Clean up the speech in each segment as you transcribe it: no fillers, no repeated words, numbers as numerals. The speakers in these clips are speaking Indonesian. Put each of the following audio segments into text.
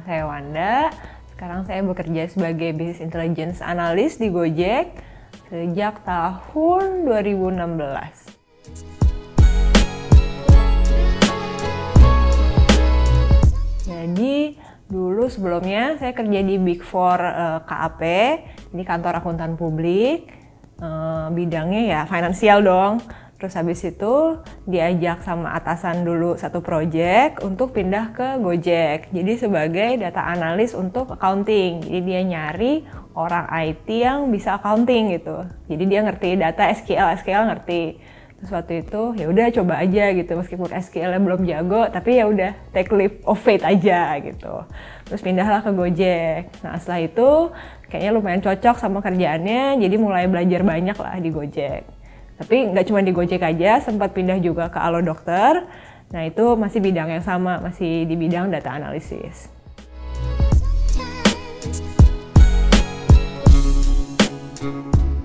saya Wanda. Sekarang saya bekerja sebagai Business Intelligence Analyst di Gojek sejak tahun 2016. Jadi dulu sebelumnya saya kerja di Big Four KAP, ini kantor akuntan publik, bidangnya ya finansial dong. Terus habis itu diajak sama atasan dulu satu project untuk pindah ke Gojek. Jadi sebagai data analis untuk accounting. Jadi dia nyari orang IT yang bisa accounting gitu. Jadi dia ngerti data SQL ngerti. Terus waktu itu ya udah coba aja gitu, meskipun SQL-nya belum jago, tapi ya udah take leap of faith aja gitu. Terus pindahlah ke Gojek. Nah setelah itu kayaknya lumayan cocok sama kerjaannya, jadi mulai belajar banyak lah di Gojek. Tapi nggak cuma di Gojek aja, sempat pindah juga ke Alo Dokter. Nah itu masih bidang yang sama, masih di bidang data analisis.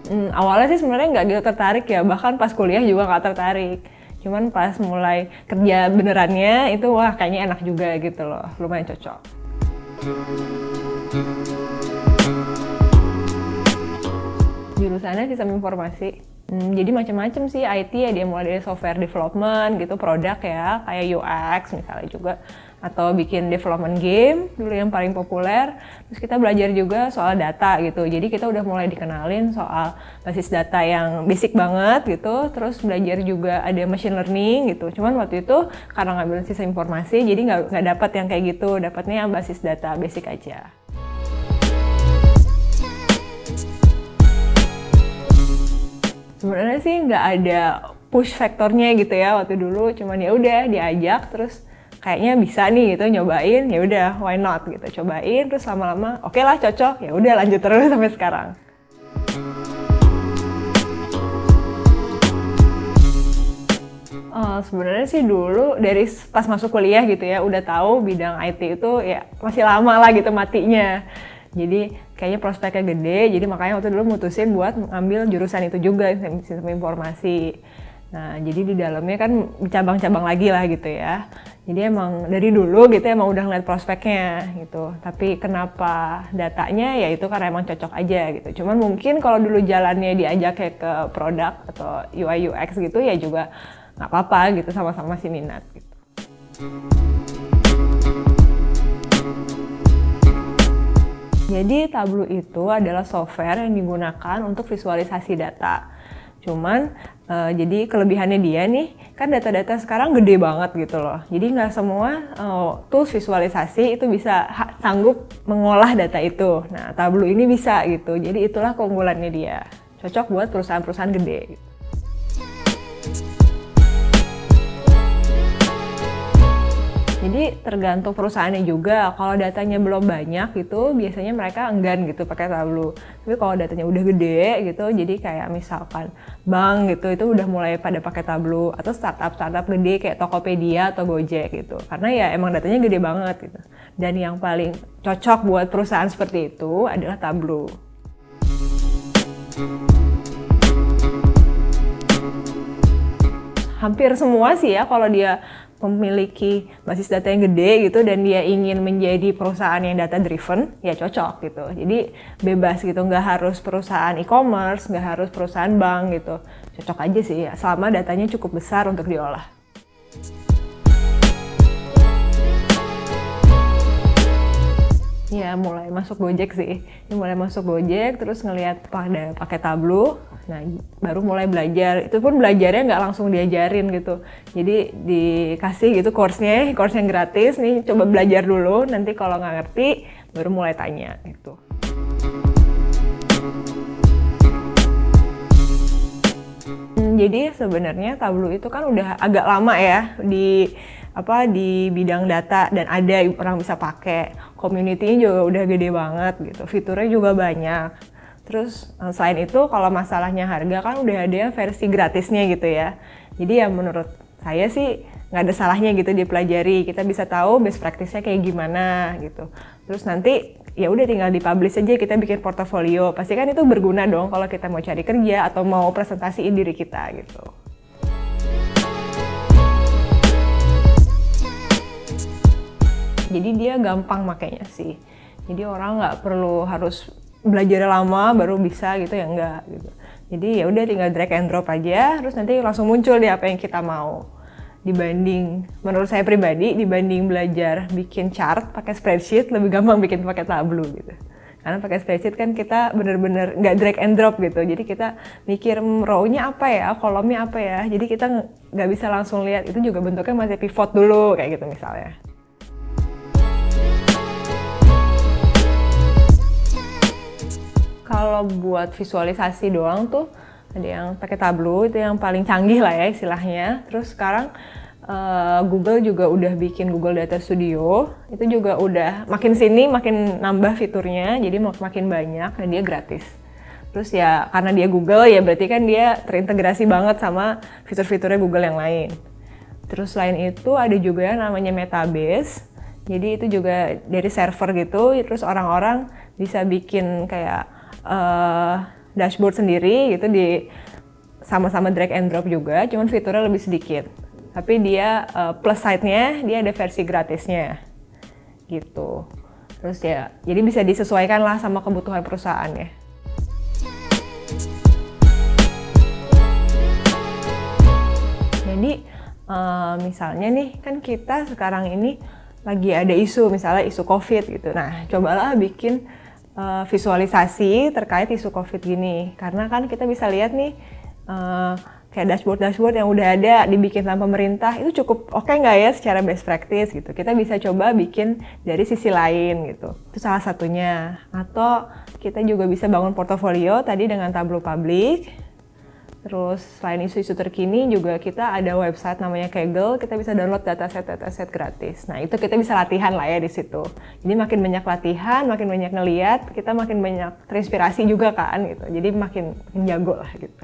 Awalnya sih sebenarnya nggak gitu tertarik ya, bahkan pas kuliah juga nggak tertarik. Cuman pas mulai kerja benerannya itu wah kayaknya enak juga gitu loh, lumayan cocok. Jurusannya sistem informasi. Jadi macam-macam sih IT ya, dia mulai dari software development gitu, produk ya, kayak UX misalnya juga, atau bikin development game dulu yang paling populer. Terus kita belajar juga soal data gitu, jadi kita udah mulai dikenalin soal basis data yang basic banget gitu. Terus belajar juga ada machine learning gitu, cuman waktu itu karena ngambil sistem informasi jadi nggak dapat yang kayak gitu, dapatnya yang basis data basic aja. Sebenarnya sih nggak ada push faktornya gitu ya waktu dulu, cuman ya udah diajak terus kayaknya bisa nih gitu nyobain, ya udah why not gitu, cobain terus lama-lama oke lah cocok, ya udah lanjut terus sampai sekarang. Sebenarnya sih dulu dari pas masuk kuliah gitu ya udah tahu bidang IT itu ya masih lama lah gitu matinya. Jadi kayaknya prospeknya gede, jadi makanya waktu dulu mutusin buat ngambil jurusan itu juga, sistem informasi. Nah, jadi di dalamnya kan cabang-cabang lagi lah gitu ya. Jadi emang dari dulu gitu emang udah ngeliat prospeknya gitu. Tapi kenapa datanya ya itu karena emang cocok aja gitu. Cuman mungkin kalau dulu jalannya diajak kayak ke produk atau UI UX gitu ya juga nggak apa-apa gitu, sama-sama masih minat gitu. Jadi Tableau itu adalah software yang digunakan untuk visualisasi data. Cuman jadi kelebihannya dia nih, kan data-data sekarang gede banget gitu loh. Jadi nggak semua tools visualisasi itu bisa sanggup mengolah data itu. Nah Tableau ini bisa gitu, jadi itulah keunggulannya dia. Cocok buat perusahaan-perusahaan gede gitu. Jadi tergantung perusahaannya juga, kalau datanya belum banyak gitu biasanya mereka enggan gitu pakai Tableau. Tapi kalau datanya udah gede gitu, jadi kayak misalkan bank gitu itu udah mulai pada pakai Tableau, atau startup gede kayak Tokopedia atau Gojek gitu. Karena ya emang datanya gede banget gitu. Dan yang paling cocok buat perusahaan seperti itu adalah Tableau. Hampir semua sih ya kalau dia memiliki basis data yang gede gitu dan dia ingin menjadi perusahaan yang data driven, ya cocok gitu. Jadi bebas gitu, nggak harus perusahaan e-commerce, nggak harus perusahaan bank gitu. Cocok aja sih ya, selama datanya cukup besar untuk diolah. Ya mulai masuk Gojek sih, mulai masuk Gojek terus ngelihat pada pakai Tableau, nah baru mulai belajar. Itu pun belajarnya nggak langsung diajarin gitu, jadi dikasih gitu course-nya yang gratis nih, coba belajar dulu, nanti kalau nggak ngerti baru mulai tanya gitu. Jadi sebenarnya Tableau itu kan udah agak lama ya di bidang data dan ada orang bisa pakai, community-nya juga udah gede banget gitu, fiturnya juga banyak. Terus selain itu kalau masalahnya harga kan udah ada versi gratisnya gitu ya. Jadi ya menurut saya sih nggak ada salahnya gitu dipelajari, kita bisa tahu best practice-nya kayak gimana gitu. Terus nanti ya udah tinggal dipublish aja, kita bikin portofolio. Pasti kan itu berguna dong kalau kita mau cari kerja atau mau presentasiin diri kita gitu. Jadi dia gampang makainya sih. Jadi orang nggak perlu harus belajar lama baru bisa gitu ya, enggak gitu. Jadi ya udah tinggal drag and drop aja, terus nanti langsung muncul deh apa yang kita mau. Dibanding, menurut saya pribadi, dibanding belajar bikin chart pakai spreadsheet, lebih gampang bikin pakai Tableau gitu. Karena pakai spreadsheet kan kita bener-bener nggak drag and drop gitu, jadi kita mikir row-nya apa ya, kolomnya apa ya, jadi kita nggak bisa langsung lihat, itu juga bentuknya masih pivot dulu kayak gitu misalnya. Kalau buat visualisasi doang tuh ada yang pakai Tableau, itu yang paling canggih lah ya istilahnya. Terus sekarang Google juga udah bikin Google Data Studio, itu juga udah makin sini makin nambah fiturnya, jadi makin banyak dan dia gratis. Terus ya karena dia Google ya berarti kan dia terintegrasi banget sama fitur-fiturnya Google yang lain. Terus selain itu ada juga yang namanya Metabase, jadi itu juga dari server gitu, terus orang-orang bisa bikin kayak dashboard sendiri gitu, di sama-sama drag and drop juga, cuman fiturnya lebih sedikit. Tapi dia plus side-nya dia ada versi gratisnya gitu. Terus ya jadi bisa disesuaikan lah sama kebutuhan perusahaannya. Jadi misalnya nih kan kita sekarang ini lagi ada isu, misalnya isu COVID gitu. Nah cobalah bikin visualisasi terkait isu COVID gini, karena kan kita bisa lihat nih kayak dashboard yang udah ada dibikin sama pemerintah, itu cukup oke nggak ya secara best practice gitu. Kita bisa coba bikin dari sisi lain gitu, itu salah satunya. Atau kita juga bisa bangun portofolio tadi dengan Tableau Public. Terus selain isu-isu terkini juga kita ada website namanya Kaggle, kita bisa download dataset gratis. Nah itu kita bisa latihan lah ya di situ. Jadi makin banyak latihan, makin banyak ngeliat, kita makin banyak terinspirasi juga kan gitu. Jadi makin jago lah gitu.